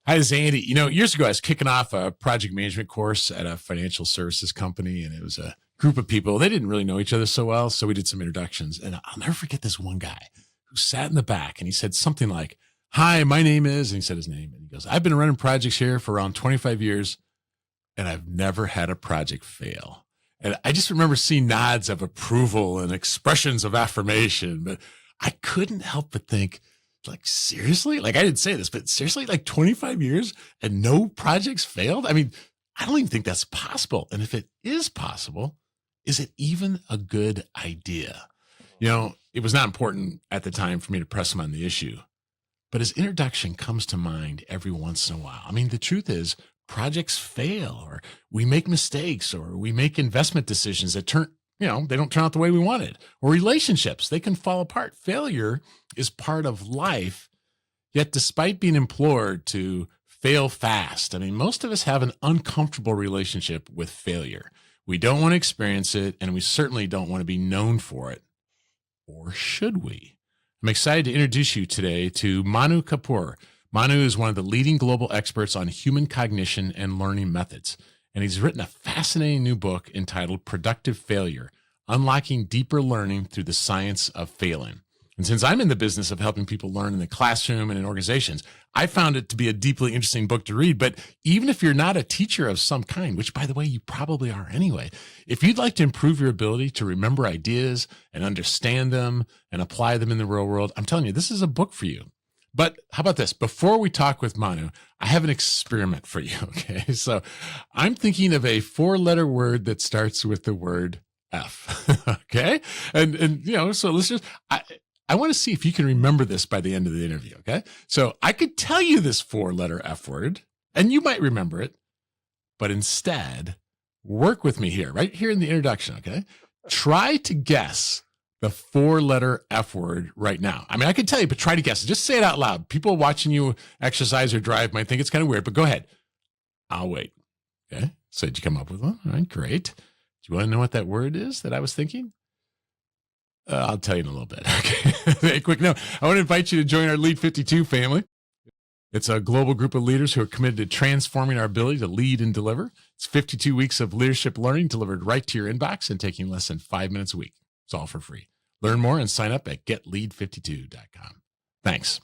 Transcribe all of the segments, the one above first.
Hi, this is Andy. Years ago, I was kicking off a project management course at a financial services company, and it was a group of people. They didn't really know each other so well, so we did some introductions. And I'll never forget this one guy who sat in the back, and he said something like, "Hi, my name is," and he said his name, and he goes, "I've been running projects here for around 25 years, and I've never had a project fail." And I just remember seeing nods of approval and expressions of affirmation, but I couldn't help but think, like, seriously? Like, I didn't say this, but seriously, like 25 years and no projects failed? I mean, I don't even think that's possible. And if it is possible, is it even a good idea? It was not important at the time for me to press him on the issue, but his introduction comes to mind every once in a while. I mean, the truth is, projects fail, or we make mistakes, or we make investment decisions that they don't turn out the way we wanted, or relationships, they can fall apart. Failure is part of life. Yet, despite being implored to fail fast, I mean, most of us have an uncomfortable relationship with failure. We don't want to experience it, and we certainly don't want to be known for it. Or should we? I'm excited to introduce you today to Manu Kapur. Manu is one of the leading global experts on human cognition and learning methods, and he's written a fascinating new book entitled Productive Failure: Unlocking Deeper Learning Through the Science of Failing. And since I'm in the business of helping people learn in the classroom and in organizations, I found it to be a deeply interesting book to read. But even if you're not a teacher of some kind, which, by the way, you probably are anyway, if you'd like to improve your ability to remember ideas and understand them and apply them in the real world, I'm telling you, this is a book for you. But how about this? Before we talk with Manu, I have an experiment for you, okay? So I'm thinking of a 4-letter word that starts with the word F, okay? So let's just, I want to see if you can remember this by the end of the interview, okay? So I could tell you this 4-letter F word, and you might remember it, but instead, work with me here, right here in the introduction, okay? Try to guess the 4-letter F word right now. I mean, I could tell you, but try to guess it. Just say it out loud. People watching you exercise or drive might think it's kind of weird, but go ahead. I'll wait, okay? So did you come up with one? All right, great. Do you want to know what that word is that I was thinking? I'll tell you in a little bit. Okay. Quick note. I want to invite you to join our Lead 52 family. It's a global group of leaders who are committed to transforming our ability to lead and deliver. It's 52 weeks of leadership learning delivered right to your inbox and taking less than 5 minutes a week. It's all for free. Learn more and sign up at getlead52.com. Thanks.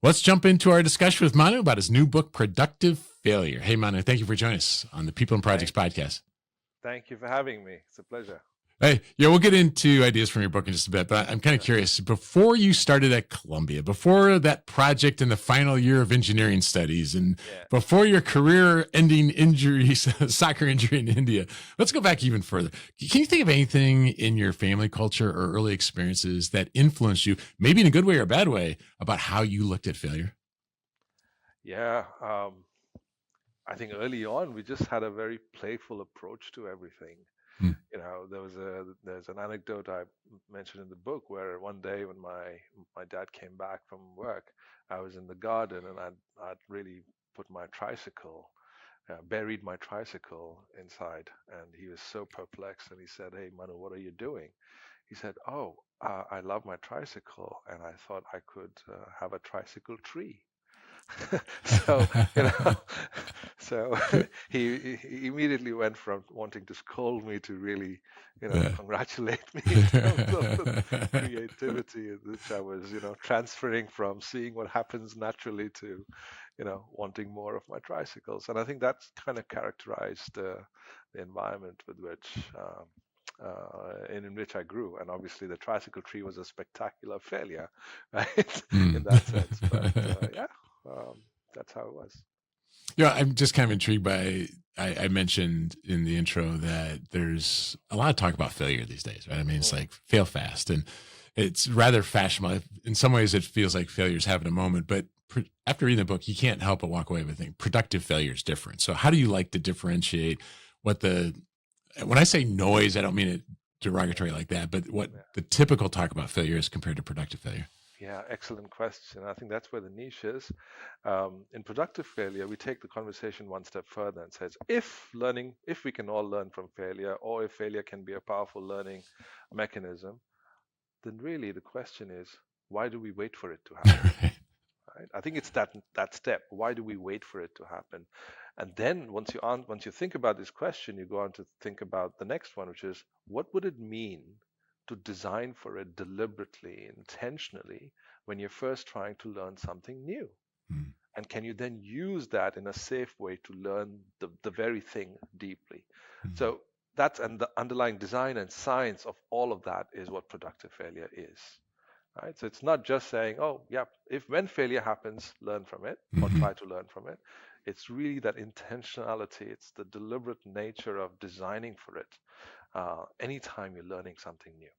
Let's jump into our discussion with Manu about his new book, Productive Failure. Hey, Manu, thank you for joining us on the People and Projects podcast. Thank you for having me. It's a pleasure. Hey, yeah, we'll get into ideas from your book in just a bit, but I'm kind of curious. Before you started at Columbia, before that project in the final year of engineering studies, and before your career-ending injury, soccer injury in India, let's go back even further. Can you think of anything in your family culture or early experiences that influenced you, maybe in a good way or a bad way, about how you looked at failure? Yeah, I think early on we just had a very playful approach to everything. There's an anecdote I mentioned in the book where one day when my dad came back from work, I was in the garden and I'd really put my tricycle, buried my tricycle inside, and he was so perplexed and he said, "Hey, Manu, what are you doing?" He said, "Oh, I love my tricycle and I thought I could have a tricycle tree." so you know so he immediately went from wanting to scold me to really congratulate me in terms of the creativity in which I was transferring from seeing what happens naturally to wanting more of my tricycles. And I think that's kind of characterized the environment with which in which I grew. And obviously the tricycle tree was a spectacular failure, right? In that sense. But that's how it was. Yeah, I'm just kind of intrigued by, I mentioned in the intro that there's a lot of talk about failure these days, right? I mean, it's like fail fast, and it's rather fashionable. In some ways, it feels like failure's having a moment, but after reading the book, you can't help but walk away with thinking productive failure is different. So how do you like to differentiate when I say noise, I don't mean it derogatory like that, but what the typical talk about failure is compared to productive failure? Yeah, excellent question. I think that's where the niche is. In productive failure, we take the conversation one step further and says, if we can all learn from failure, or if failure can be a powerful learning mechanism, then really the question is, why do we wait for it to happen? right? I think it's that step. Why do we wait for it to happen? And then once you think about this question, you go on to think about the next one, which is what would it mean to design for it deliberately, intentionally, when you're first trying to learn something new? Mm. And can you then use that in a safe way to learn the very thing deeply? Mm. So and the underlying design and science of all of that is what productive failure is. Right? So it's not just saying, oh, yeah, if when failure happens, learn from it or Mm-hmm. try to learn from it. It's really that intentionality. It's the deliberate nature of designing for it anytime you're learning something new.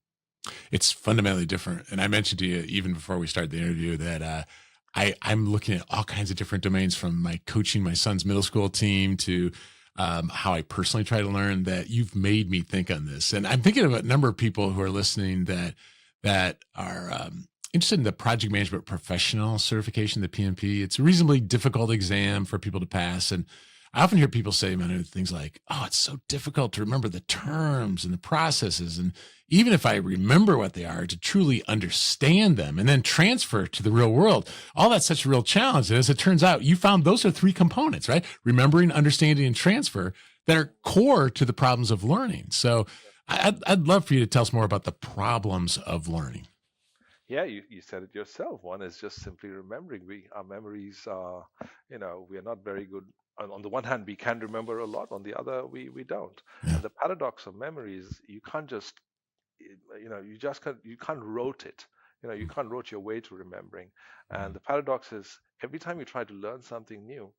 It's fundamentally different. And I mentioned to you even before we started the interview that I'm looking at all kinds of different domains, from my coaching my son's middle school team to how I personally try to learn, that you've made me think on this. And I'm thinking of a number of people who are listening that are interested in the project management professional certification, the PMP. It's a reasonably difficult exam for people to pass. And I often hear people say, Manu, things like, oh, it's so difficult to remember the terms and the processes. And even if I remember what they are, to truly understand them and then transfer to the real world, all that's such a real challenge. And as it turns out, you found those are three components, right? Remembering, understanding, and transfer, that are core to the problems of learning. So I'd love for you to tell us more about the problems of learning. Yeah, you said it yourself. One is just simply remembering. Our memories are, we are not very good. On the one hand, we can remember a lot. On the other, we don't. Yeah. And the paradox of memory is you can't just, you can't rote it. You can't rote your way to remembering. And the paradox is every time you try to learn something new,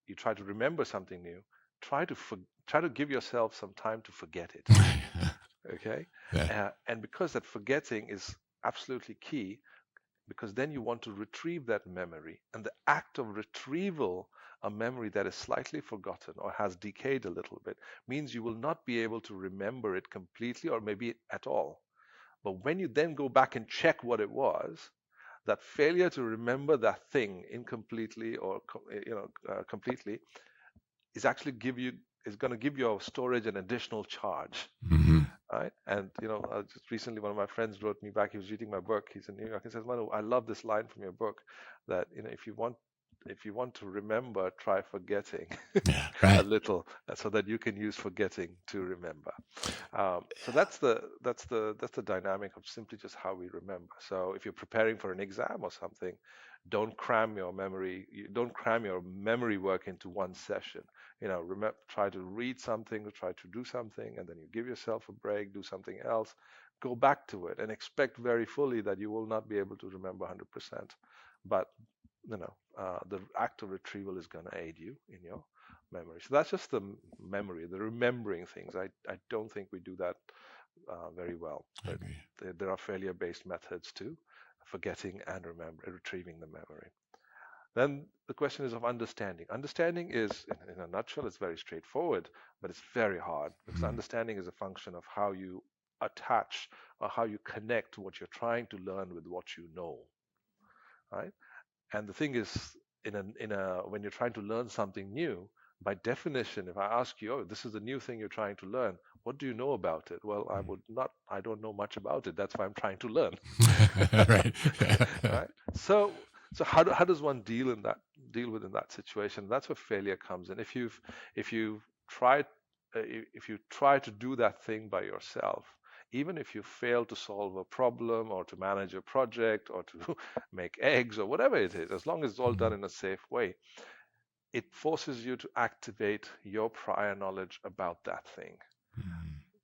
you try to remember something new, try to give yourself some time to forget it. Okay. Yeah. And because that forgetting is absolutely key, because then you want to retrieve that memory. And the act of retrieval, a memory that is slightly forgotten or has decayed a little bit, means you will not be able to remember it completely or maybe at all. But when you then go back and check what it was, that failure to remember that thing incompletely or completely is actually going to give your storage an additional charge. Mm-hmm. Right. And, just recently, one of my friends wrote me back. He was reading my book. He's in New York. He says, Manu, I love this line from your book that, if you want to remember, try forgetting Yeah. a Right. little so that you can use forgetting to remember. So that's the dynamic of simply just how we remember. So if you're preparing for an exam or something, don't cram your memory work into one session. Try to read something, try to do something, and then you give yourself a break, do something else, go back to it, and expect very fully that you will not be able to remember 100%. But the act of retrieval is going to aid you in your memory. So that's just the memory, the remembering things. I don't think we do that very well. But there are failure-based methods too, forgetting and retrieving the memory. Then the question is of understanding. Understanding is, in a nutshell, it's very straightforward, but it's very hard because understanding is a function of how you attach or how you connect what you're trying to learn with what you know, right? And the thing is, when you're trying to learn something new, by definition, if I ask you, oh, this is a new thing you're trying to learn, what do you know about it? Well, I don't know much about it. That's why I'm trying to learn. Right. Right. So how does one deal with in that situation? That's where failure comes in. If you try to do that thing by yourself, even if you fail to solve a problem or to manage a project or to make eggs or whatever it is, as long as it's all done in a safe way, it forces you to activate your prior knowledge about that thing,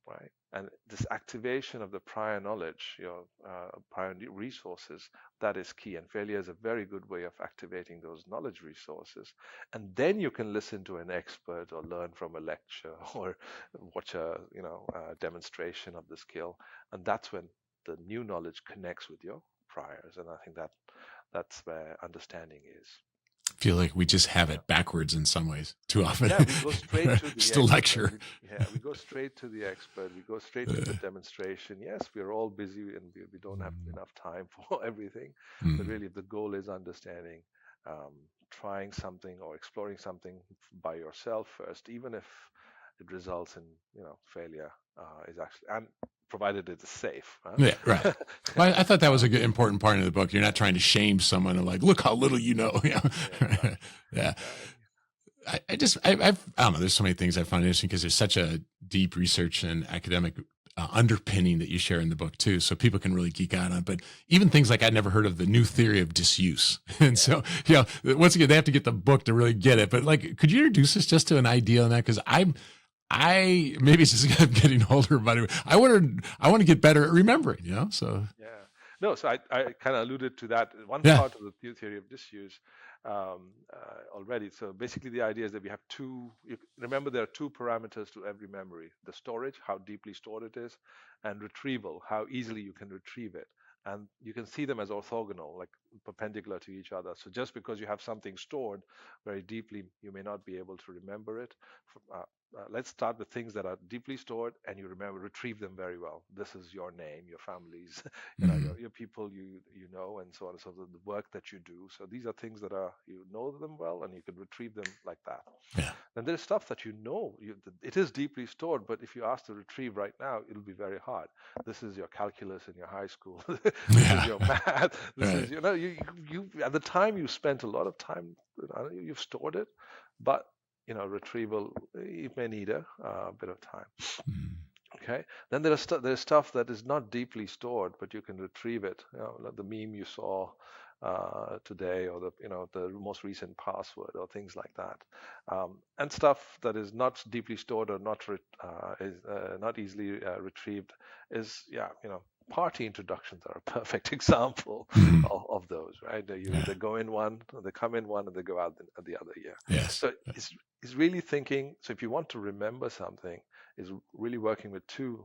right? And this activation of the prior knowledge, your prior resources, that is key. And failure is a very good way of activating those knowledge resources. And then you can listen to an expert or learn from a lecture or watch a demonstration of the skill. And that's when the new knowledge connects with your priors. And I think that's where understanding is. I feel like we just have it backwards in some ways too often. Yeah, we go straight to the just a lecture. We go straight to the expert. We go straight to the demonstration. Yes, we're all busy and we don't have enough time for everything. But really, if the goal is understanding, trying something or exploring something by yourself first, even if it results in failure, is actually, and provided it is safe. Huh? Yeah, right. Well, I thought that was a good important part of the book. You're not trying to shame someone and like, look how little you know. Yeah. Right. Yeah. I don't know. There's so many things I find interesting because there's such a deep research and academic underpinning that you share in the book too. So people can really geek out on, but even things like I'd never heard of the new theory of disuse. And so, once again, they have to get the book to really get it, but like, could you introduce us just to an idea on that? Cause maybe it's just I'm getting older, but I want to get better at remembering, so. Yeah. No, so I kind of alluded to that one Yeah. part of the theory of disuse already. So basically the idea is that we have remember there are two parameters to every memory: the storage, how deeply stored it is, and retrieval, how easily you can retrieve it. And you can see them as orthogonal, like perpendicular to each other. So just because you have something stored very deeply, you may not be able to remember it. Let's start with things that are deeply stored and you retrieve them very well. This is your name, your families, your people you know, and so on and so forth, the work that you do. So these are things that you know them well and you can retrieve them like that. Yeah. Then there's stuff that it is deeply stored, but if you ask to retrieve right now, it'll be very hard. This is your calculus in your high school. This is your math. This is you at the time you spent a lot of time. You've stored it, but retrieval, it may need a bit of time. Okay. Then there's stuff that is not deeply stored, but you can retrieve it. Like the meme you saw today, or the most recent password, or things like that. And stuff that is not deeply stored or is not easily retrieved is party introductions are a perfect example of those, right? They go in one, they come in one, and they go out the other. Yeah. Yes. So it's really thinking. So if you want to remember something, is really working with two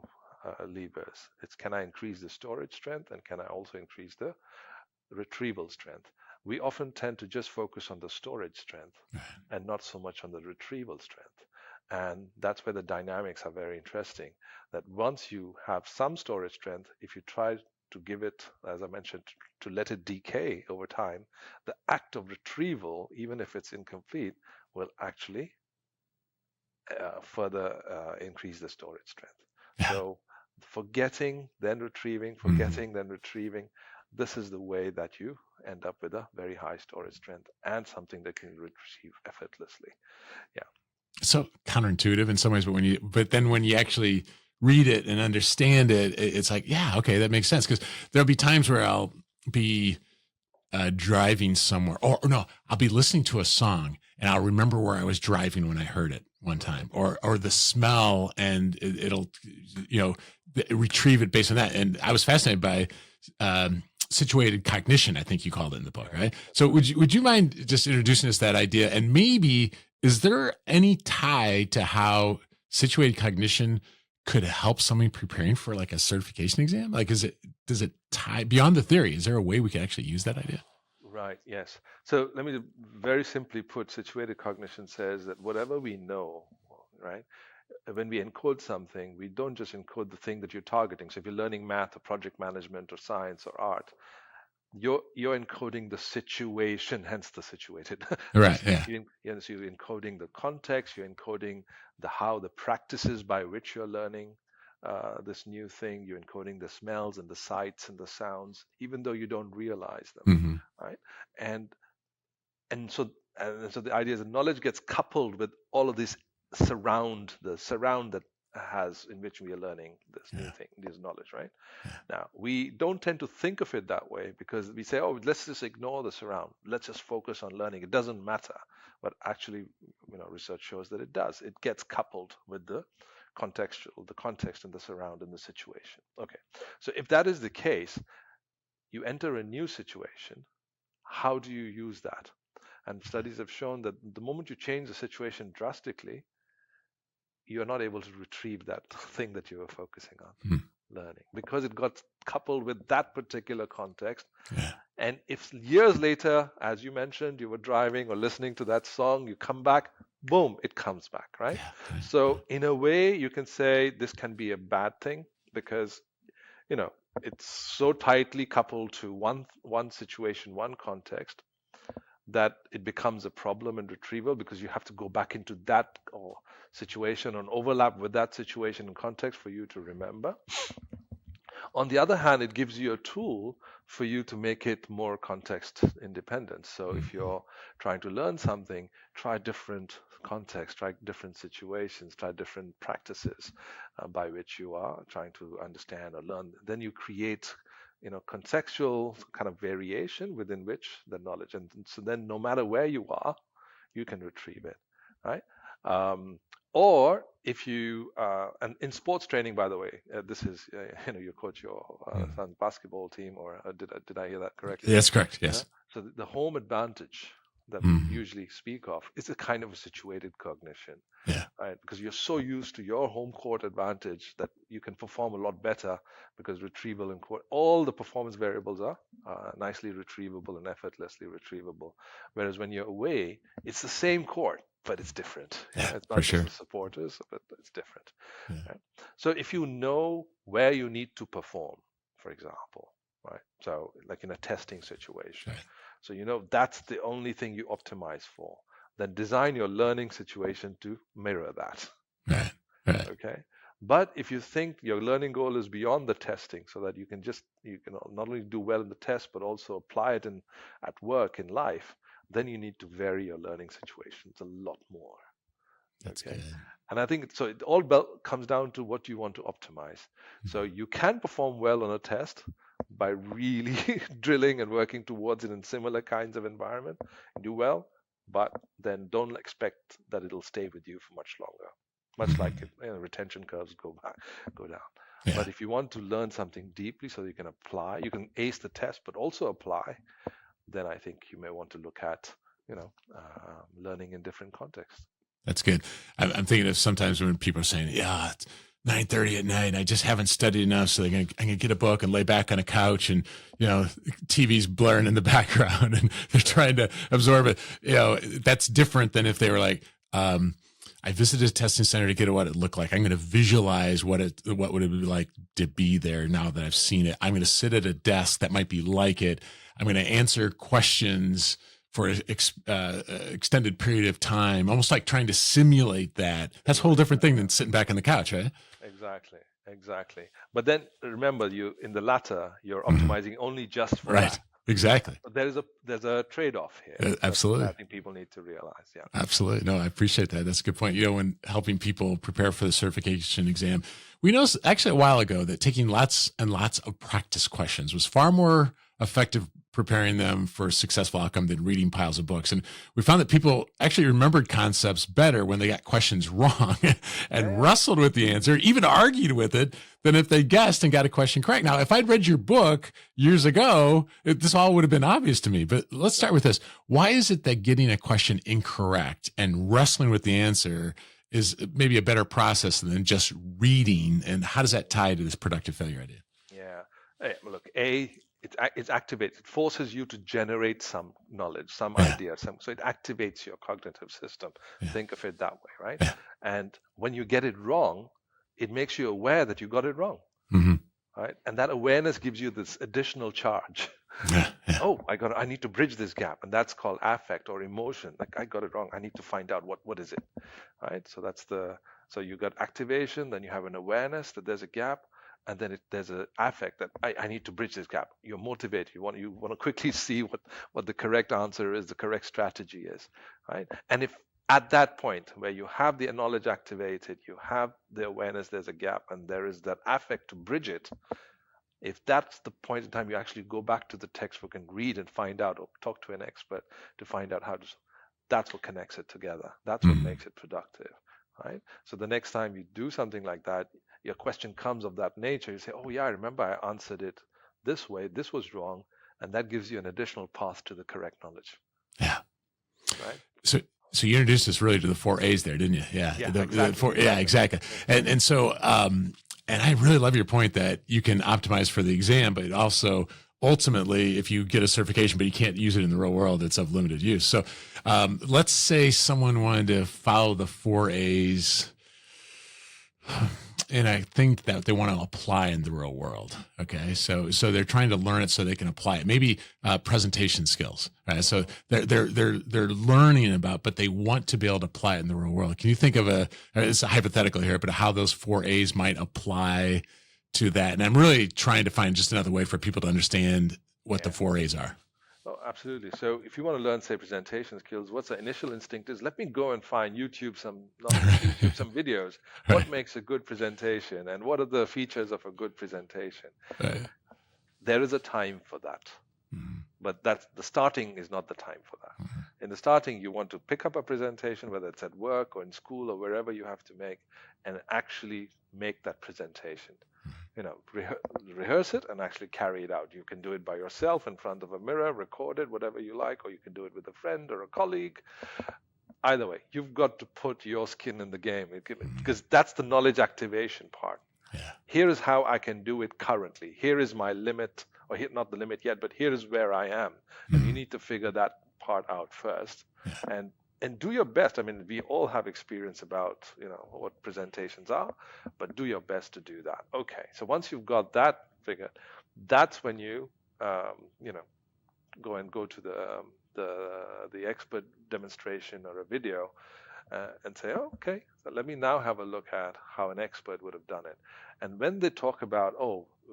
levers. It's, can I increase the storage strength, and can I also increase the retrieval strength? We often tend to just focus on the storage strength and not so much on the retrieval strength. And that's where the dynamics are very interesting. That once you have some storage strength, if you try to give it, as I mentioned, to let it decay over time, the act of retrieval, even if it's incomplete, will actually further increase the storage strength. Yeah. So forgetting, then retrieving, forgetting, then retrieving. This is the way that you end up with a very high storage strength and something that can retrieve effortlessly. Yeah. So counterintuitive in some ways, but then when you actually read it and understand it, it's like, yeah, okay, that makes sense. Because there'll be times where I'll be driving somewhere, or no, I'll be listening to a song and I'll remember where I was driving when I heard it one time, or the smell, and it'll retrieve it based on that. And I was fascinated by situated cognition, I think you called it in the book, right? So would you mind just introducing us that idea, and maybe is there any tie to how situated cognition could help somebody preparing for like a certification exam? Like, does it tie beyond the theory? Is there a way we could actually use that idea? Right. Yes. So let me very simply put, situated cognition says that whatever we know, right, when we encode something, we don't just encode the thing that you're targeting. So if you're learning math or project management or science or art, you're encoding the situation, hence the situated. Right. Yeah. So you're encoding the context, you're encoding how the practices by which you're learning this new thing, you're encoding the smells and the sights and the sounds, even though you don't realize them, right? And so the idea is that knowledge gets coupled with all of this surround that has in which we are learning this new thing, this knowledge, right? Now, we don't tend to think of it that way because we say, oh, let's just ignore the surround. Let's just focus on learning. It doesn't matter. But actually, research shows that it does. It gets coupled with the context and the surround and the situation. Okay. So if that is the case, you enter a new situation. How do you use that? And studies have shown that the moment you change the situation drastically, you're not able to retrieve that thing that you were focusing on learning, because it got coupled with that particular context. Yeah. And if years later, as you mentioned, you were driving or listening to that song, you come back, boom, it comes back, right? Yeah. So in a way, you can say this can be a bad thing because, it's so tightly coupled to one situation, one context, that it becomes a problem in retrieval because you have to go back into that or situation or overlap with that situation and context for you to remember. On the other hand, it gives you a tool for you to make it more context independent. So if you're trying to learn something, try different contexts, try different situations, try different practices by which you are trying to understand or learn. Then you create, contextual kind of variation within which the knowledge. And so then no matter where you are, you can retrieve it, right? Or if you, and in sports training, by the way, this is, you coach your son's basketball team, or did I hear that correctly? That's correct. Yes. So the home advantage that we usually speak of is a kind of a situated cognition, right? Because you're so used to your home court advantage that you can perform a lot better because retrieval and all the performance variables are nicely retrievable and effortlessly retrievable. Whereas when you're away, it's the same court, but it's different. It's not just the supporters, but it's different. Right? So if you know where you need to perform, for example, right? So like in a testing situation, so that's the only thing you optimize for. Then design your learning situation to mirror that. Right. Okay. But if you think your learning goal is beyond the testing, so that you can not only do well in the test, but also apply it at work, in life, then you need to vary your learning situations a lot more. That's good. And I think so. It all comes down to what you want to optimize. So you can perform well on a test by really drilling and working towards it in similar kinds of environment. Do well, but then don't expect that it'll stay with you for much longer. Much like retention curves go down. But if you want to learn something deeply so you can apply, you can ace the test, but also apply, then I think you may want to look at, learning in different contexts. That's good. I'm thinking of sometimes when people are saying, it's 9:30 at night, I just haven't studied enough, so I'm gonna get a book and lay back on a couch, and TV's blaring in the background, and they're trying to absorb it. That's different than if they were like, I visited a testing center to get what it looked like. I'm going to visualize what would it be like to be there now that I've seen it. I'm going to sit at a desk that might be like it. I'm going to answer questions for an extended period of time, almost like trying to simulate that. That's a whole different thing than sitting back on the couch, right? Exactly. But then remember, in the latter, you're optimizing only just for that. Exactly. But there's a trade-off here. Absolutely. I think people need to realize. Yeah. Absolutely. No, I appreciate that. That's a good point. When helping people prepare for the certification exam, we know actually a while ago that taking lots and lots of practice questions was far more effective preparing them for a successful outcome than reading piles of books. And we found that people actually remembered concepts better when they got questions wrong and wrestled with the answer, even argued with it, than if they guessed and got a question correct. Now, if I'd read your book years ago, this all would have been obvious to me. But let's start with this. Why is it that getting a question incorrect and wrestling with the answer is maybe a better process than just reading? And how does that tie to this productive failure idea? Yeah. Look, it activates, it forces you to generate some knowledge, some idea, so it activates your cognitive system. Think of it that way, right? And when you get it wrong, it makes you aware that you got it wrong, right? And that awareness gives you this additional charge. Oh, I need to bridge this gap, and that's called affect or emotion. Like, I got it wrong. I need to find out what is it, right? So so you got activation, then you have an awareness that there's a gap. And then there's an affect that I need to bridge this gap. You're motivated. You want to quickly see what the correct answer is, the correct strategy is, right? And if at that point where you have the knowledge activated, you have the awareness there's a gap, and there is that affect to bridge it, if that's the point in time you actually go back to the textbook and read and find out, or talk to an expert to find out that's what connects it together. That's what makes it productive, right? So the next time you do something like that, your question comes of that nature, you say, oh yeah, I remember I answered it this way, this was wrong, and that gives you an additional path to the correct knowledge. Yeah. Right? So you introduced us really to the 4 A's there, didn't you? Yeah. Exactly. And so, and I really love your point that you can optimize for the exam, but also ultimately, if you get a certification, but you can't use it in the real world, it's of limited use. So let's say someone wanted to follow the 4 A's. and I think that they want to apply in the real world. Okay, so they're trying to learn it so they can apply it. Maybe presentation skills. Right? So they're learning about, but they want to be able to apply it in the real world. Can you think of it's a hypothetical here, but how those 4 A's might apply to that? And I'm really trying to find just another way for people to understand what the 4 A's are. Oh, absolutely. So if you want to learn, say, presentation skills, what's the initial instinct is, let me go and find some videos. Right. What makes a good presentation and what are the features of a good presentation? Right. There is a time for that. Mhm. But the starting is not the time for that. Mhm. In the starting, you want to pick up a presentation, whether it's at work or in school or wherever you have to make, and actually make that presentation. Rehearse it and actually carry it out. You can do it by yourself in front of a mirror, record it, whatever you like, or you can do it with a friend or a colleague. Either way, you've got to put your skin in the game, because that's the knowledge activation part. Yeah. Here is how I can do it currently. Here is my limit, or here, not the limit yet, but here is where I am. And you need to figure that part out first. Yeah. And do your best. I mean, we all have experience about, what presentations are, but do your best to do that. Okay. So once you've got that figured, that's when you, go to the expert demonstration or a video and say, oh, okay, so let me now have a look at how an expert would have done it. And when they talk about,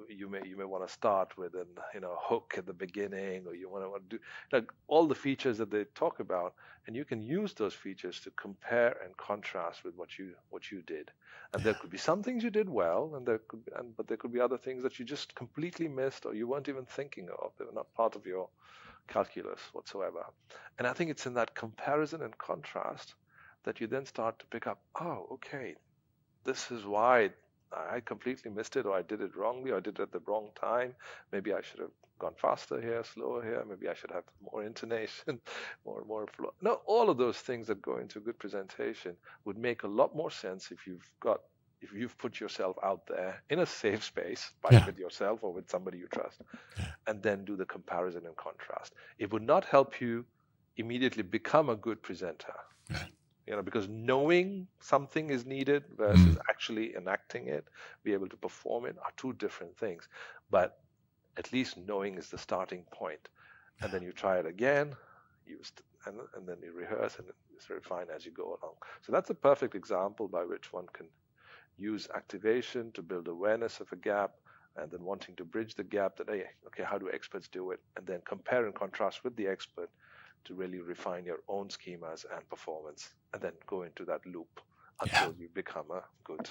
you may want to start with an hook at the beginning, or you want to do all the features that they talk about, and you can use those features to compare and contrast with what you did. And there could be some things you did well, but there could be other things that you just completely missed, or you weren't even thinking of. They were not part of your calculus whatsoever. And I think it's in that comparison and contrast that you then start to pick up, okay, this is why I completely missed it, or I did it wrongly, or I did it at the wrong time. Maybe I should have gone faster here, slower here. Maybe I should have more intonation, more flow. No, all of those things that go into a good presentation would make a lot more sense if you've put yourself out there in a safe space, with yourself or with somebody you trust, and then do the comparison and contrast. It would not help you immediately become a good presenter. Because knowing something is needed versus actually enacting it, be able to perform it, are two different things. But at least knowing is the starting point. And then you try it again, and then you rehearse and it's refine as you go along. So that's a perfect example by which one can use activation to build awareness of a gap, and then wanting to bridge the gap that, how do experts do it? And then compare and contrast with the expert to really refine your own schemas and performance, and then go into that loop until you become a good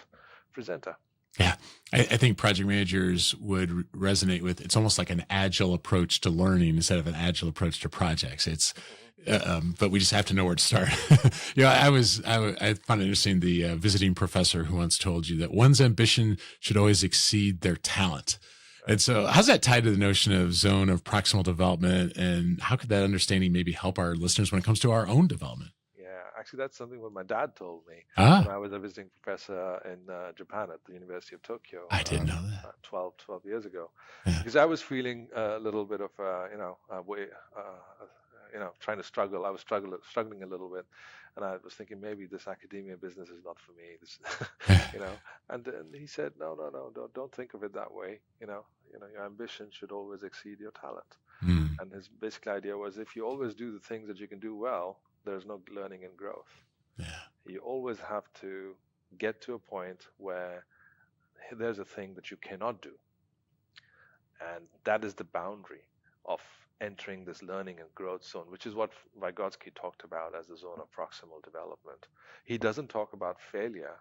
presenter. Yeah. I think project managers would resonate with, it's almost like an agile approach to learning instead of an agile approach to projects. It's, but we just have to know where to start. I found it interesting. The visiting professor who once told you that one's ambition should always exceed their talent. And so how's that tied to the notion of zone of proximal development, and how could that understanding maybe help our listeners when it comes to our own development? Yeah, actually, that's something what my dad told me when I was a visiting professor in Japan at the University of Tokyo. I didn't know that. 12 years ago. Because I was feeling a little bit of, trying to struggle. I was struggling a little bit. And I was thinking, maybe this academia business is not for me. And he said, no, don't think of it that way. Your ambition should always exceed your talent. And his basic idea was, if you always do the things that you can do well, there's no learning and growth. You always have to get to a point where there's a thing that you cannot do. And that is the boundary of entering this learning and growth zone, which is what Vygotsky talked about as the zone of proximal development. He doesn't talk about failure,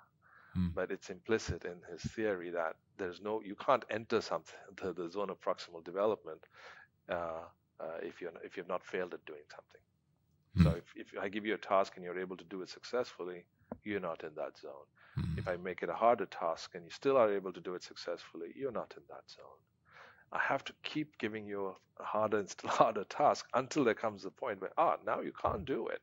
but it's implicit in his theory that you can't enter the zone of proximal development if you've not failed at doing something. So if I give you a task and you're able to do it successfully, you're not in that zone. If I make it a harder task and you still are able to do it successfully, you're not in that zone. I have to keep giving you a harder and still harder task until there comes a point where, now you can't do it.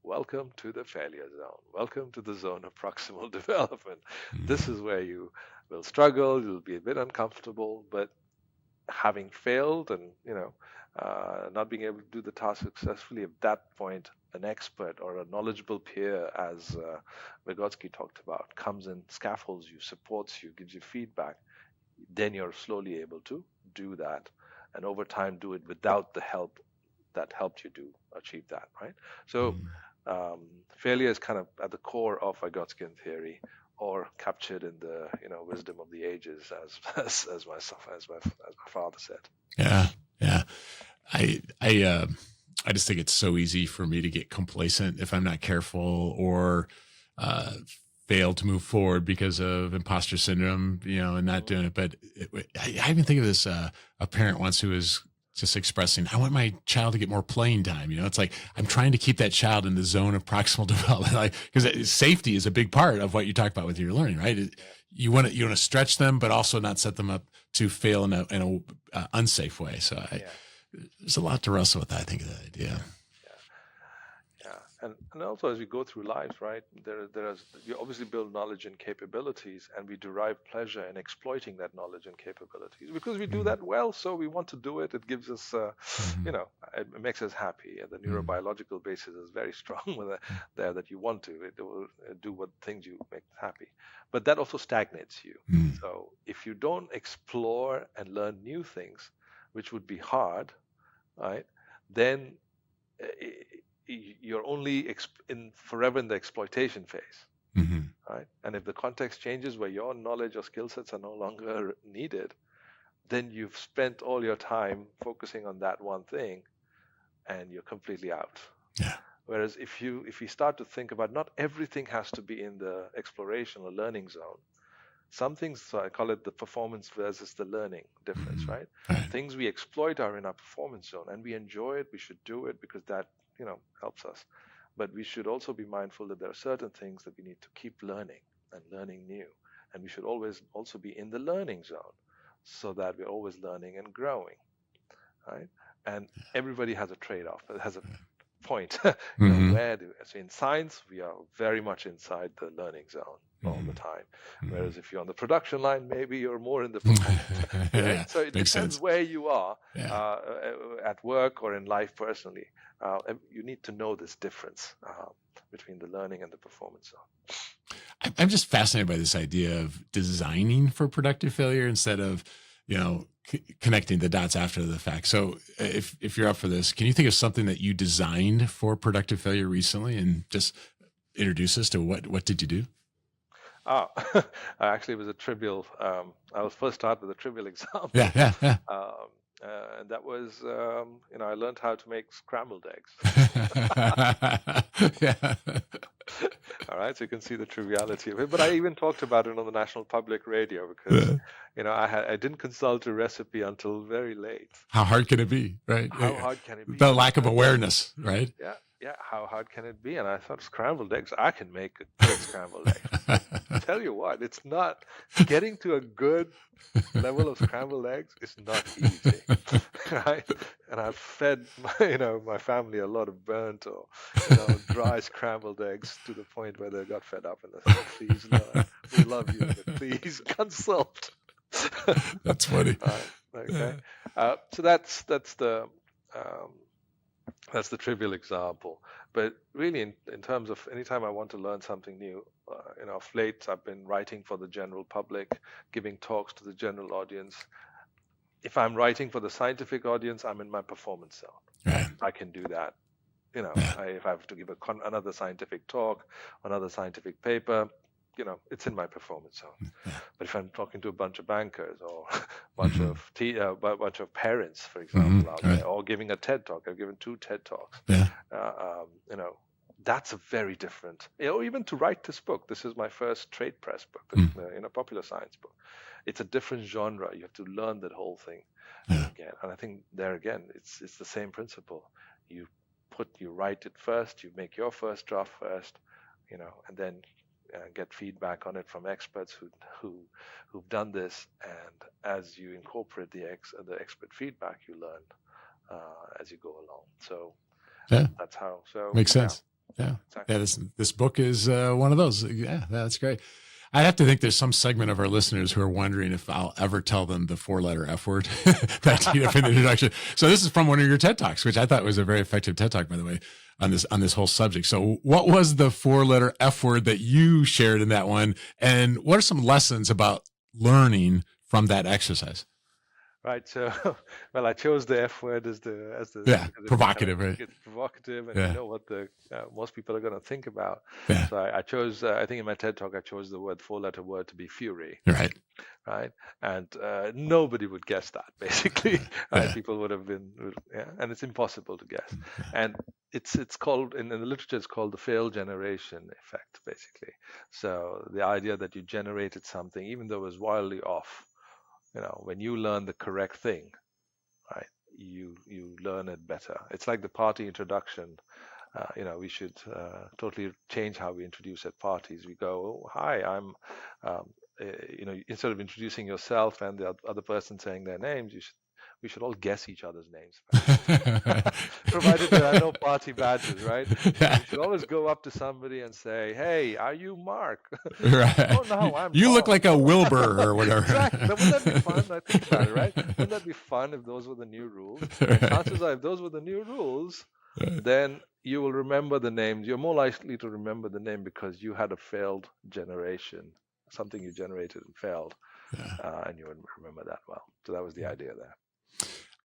Welcome to the failure zone. Welcome to the zone of proximal development. This is where you will struggle. You'll be a bit uncomfortable, but having failed and, not being able to do the task successfully. At that point, an expert or a knowledgeable peer, as Vygotsky talked about, comes and scaffolds you, supports you, gives you feedback. Then you're slowly able to do that, and over time do it without the help that helped you achieve that, right? So failure is kind of at the core of Vygotskian theory, or captured in the wisdom of the ages, as my father said. Yeah. I just think it's so easy for me to get complacent if I'm not careful, or fail to move forward because of imposter syndrome, and not doing it. But I even think of this, a parent once who was just expressing, I want my child to get more playing time. It's like, I'm trying to keep that child in the zone of proximal development, because safety is a big part of what you talk about with your learning, right? You want to stretch them, but also not set them up to fail in a unsafe way. So there's a lot to wrestle with, I think, of that idea. And also, as we go through life, right, we obviously build knowledge and capabilities, and we derive pleasure in exploiting that knowledge and capabilities because we do that well. So we want to do it. It gives us, it makes us happy. And the neurobiological basis is very strong there that you want to. It will do what things you make happy. But that also stagnates you. So if you don't explore and learn new things, which would be hard, right, then you're only forever in the exploitation phase, right? And if the context changes where your knowledge or skill sets are no longer needed, then you've spent all your time focusing on that one thing, and you're completely out. Yeah. Whereas if you start to think about, not everything has to be in the exploration or learning zone. Some things, so I call it the performance versus the learning difference, right? Things we exploit are in our performance zone, and we enjoy it. We should do it because that helps us. But we should also be mindful that there are certain things that we need to keep learning and learning new. And we should always also be in the learning zone so that we're always learning and growing, right? And everybody has a trade-off. It has a point. So in science, we are very much inside the learning zone all the time. Whereas if you're on the production line, maybe you're more in the performance. So it depends where you are at work or in life personally. You need to know this difference between the learning and the performance zone. I'm just fascinated by this idea of designing for productive failure instead of, connecting the dots after the fact. So if you're up for this, can you think of something that you designed for productive failure recently, and just introduce us to what did you do? Actually, it was a trivial. I will first start with a trivial example. Yeah. And that was, I learned how to make scrambled eggs. All right, so you can see the triviality of it. But I even talked about it on the National Public Radio because, I didn't consult a recipe until very late. How hard can it be, right? How hard can it be? The lack of awareness, right? Yeah. How hard can it be? And I thought, scrambled eggs, I can make a good scrambled egg. Tell you what, it's not getting to a good level of scrambled eggs is not easy, right? And I've fed my family a lot of burnt or dry scrambled eggs to the point where they got fed up and they said, "Please, Lord, we love you, but please consult." That's funny. Okay, so that's the trivial example. But really, in terms of anytime I want to learn something new, of late I've been writing for the general public, giving talks to the general audience. If I'm writing for the scientific audience, I'm in my performance zone. Right. I can do that. If I have to give another scientific talk, another scientific paper, it's in my performance zone. But if I'm talking to a bunch of bankers or a bunch of parents, for example, out there, or giving a TED talk, I've given 2 TED talks. That's a very different. Or even to write this book. This is my first trade press book, a popular science book. It's a different genre. You have to learn that whole thing again. And I think there again, it's the same principle. You write it first. You make your first draft first, and then get feedback on it from experts who've done this, and as you incorporate the expert feedback, you learn as you go along. So that's how. So makes sense. Yeah, exactly. This book is one of those. Yeah, that's great. I have to think there's some segment of our listeners who are wondering if I'll ever tell them the 4-letter F word that Tina in the introduction. So this is from one of your TED Talks, which I thought was a very effective TED Talk, by the way, on this whole subject. So what was the 4-letter F word that you shared in that one? And what are some lessons about learning from that exercise? Right. So, well, I chose the F word as the provocative, right? It's provocative, and Yeah. you know what the most people are going to think about. Yeah. So I chose. I think in my TED talk, I chose the 4-letter word to be fury. Right. Right. And nobody would guess that. Basically, right? Yeah. People would have been. Yeah. And it's impossible to guess. And it's called in the literature. It's called the fail generation effect. Basically, so the idea that you generated something, even though it was wildly off. When you learn the correct thing, right, you learn it better. It's like the party introduction. We should totally change how we introduce at parties. We go, oh, hi, I'm, instead of introducing yourself and the other person saying their names, we should all guess each other's names, provided there are no party badges, right? Yeah. You should always go up to somebody and say, "Hey, are you Mark?" Right. Oh no, I'm you Tom. look like a Wilbur or whatever. Exactly. Wouldn't that be fun? I think about it, right? Wouldn't that be fun if those were the new rules? And chances are, if those were the new rules, then you will remember the names. You're more likely to remember the name because you had a failed generation, something you generated and failed, and you would remember that well. So that was the idea there.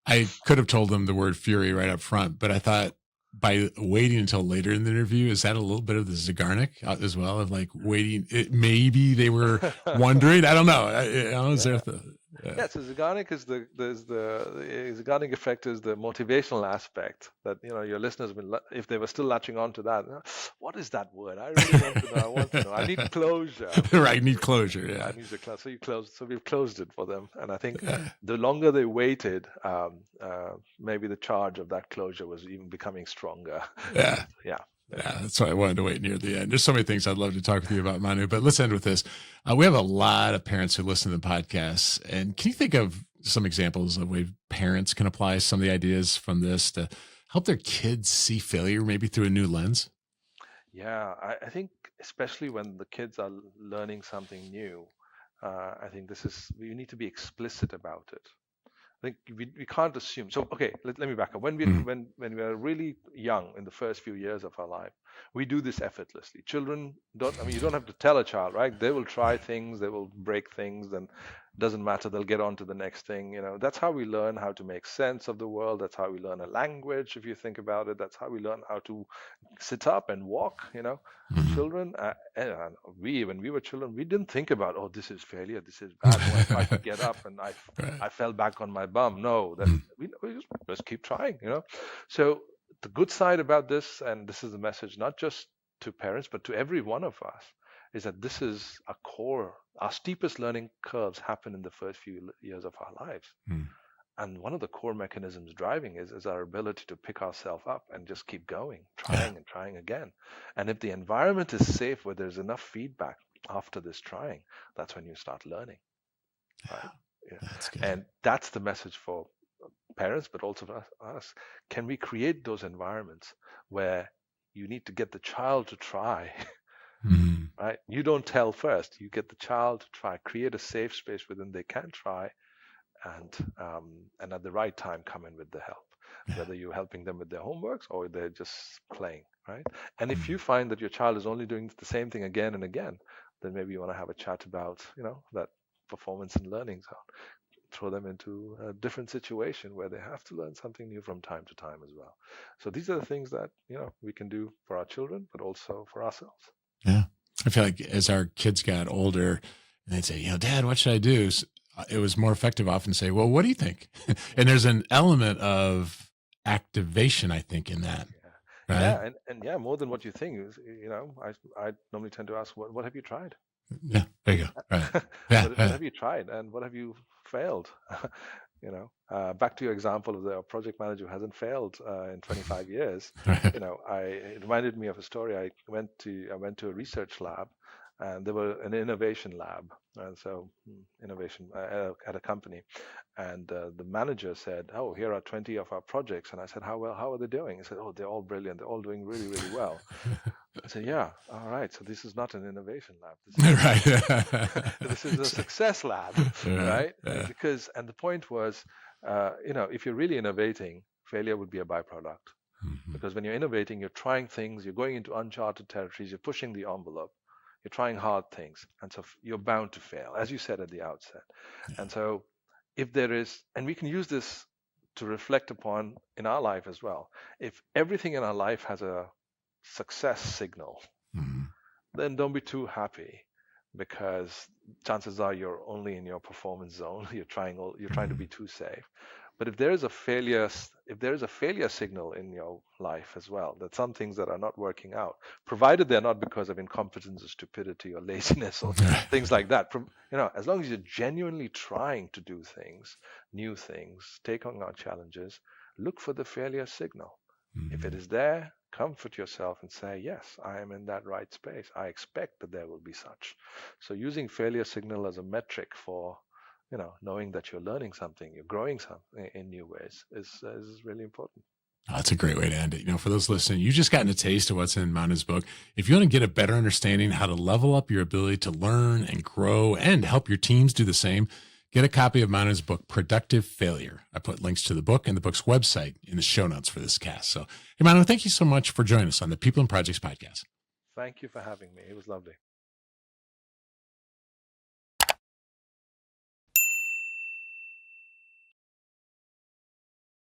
I could have told them the word fury right up front, but I thought by waiting until later in the interview, is that a little bit of the Zygarnik as well, of like waiting? Maybe they were wondering. I don't know. So Zygarnik is the Zygarnik effect is the motivational aspect that your listeners will, if they were still latching on to that. What is that word? I really want to know. I want to know. I need closure. Right, need closure. Yeah, I need the close. So you closed. So we've closed it for them, and I think the longer they waited, maybe the charge of that closure was even becoming stronger. Yeah. That's why I wanted to wait near the end. There's so many things I'd love to talk with you about, Manu, but let's end with this. We have a lot of parents who listen to the podcast. And can you think of some examples of ways parents can apply some of the ideas from this to help their kids see failure maybe through a new lens? Yeah, I think especially when the kids are learning something new, I think we need to be explicit about it. I think we can't assume. So, okay, let me back up. When we are really young in the first few years of our life, we do this effortlessly. Children you don't have to tell a child, right? They will try things, they will break things, and doesn't matter, they'll get on to the next thing. That's how we learn how to make sense of the world. That's how we learn a language, if you think about it. That's how we learn how to sit up and walk. Children, when we were children, we didn't think about, oh, this is failure, this is bad. Oh, I tried to get up and I fell back on my bum. No, we just keep trying. So the good side about this, and this is the message not just to parents but to every one of us, is that this is a core. Our steepest learning curves happen in the first few years of our lives. And one of the core mechanisms driving is our ability to pick ourselves up and just keep going, trying and trying again. And if the environment is safe, where there's enough feedback after this trying, that's when you start learning. Right? That's good. And that's the message for parents, but also for us. Can we create those environments where you need to get the child to try? Right? You don't tell first. You get the child to try. Create a safe space within they can try. And at the right time come in with the help, whether you're helping them with their homeworks or they're just playing, right? And if you find that your child is only doing the same thing again and again, then maybe you want to have a chat about that performance and learning zone. Throw them into a different situation where they have to learn something new from time to time as well. So these are the things that we can do for our children, but also for ourselves. Yeah, I feel like as our kids got older and they'd say, Dad, what should I do? It was more effective often to say, well, what do you think? And there's an element of activation, I think, in that. Right? Yeah, and more than what you think. I normally tend to ask, what have you tried? Yeah, there you go. Right. Yeah, what have you tried, and what have you failed? Back to your example of the project manager who hasn't failed in 25 years. Right. It reminded me of a story. I went to a research lab, and they were an innovation lab, and so innovation at a company. And the manager said, "Oh, here are 20 of our projects." And I said, "How well? How are they doing?" He said, "Oh, they're all brilliant. They're all doing really, really well." I said, "Yeah, all right. So this is not an innovation lab. Right. This is a success lab, right?" Because, and the point was, if you're really innovating, failure would be a byproduct. Because when you're innovating, you're trying things, you're going into uncharted territories, you're pushing the envelope, you're trying hard things, and so you're bound to fail, as you said at the outset. And so, if there is, and we can use this to reflect upon in our life as well. If everything in our life has a success signal, then don't be too happy, because chances are you're only in your performance zone. You're trying to be too safe. But if there is a failure signal in your life as well, that some things that are not working out, provided they're not because of incompetence or stupidity or laziness or things like that, as long as you're genuinely trying to do things, new things, take on our challenges, look for the failure signal. If it is there, comfort yourself and say, yes, I am in that right space. I expect that there will be such. So using failure signal as a metric for knowing that you're learning something, you're growing something in new ways is really important. Oh, that's a great way to end it. For those listening, you just gotten a taste of what's in Manu's book. If you want to get a better understanding how to level up your ability to learn and grow and help your teams do the same, get a copy of Manu's book, Productive Failure. I put links to the book and the book's website in the show notes for this cast. So, hey, Manu, thank you so much for joining us on the People and Projects podcast. Thank you for having me. It was lovely.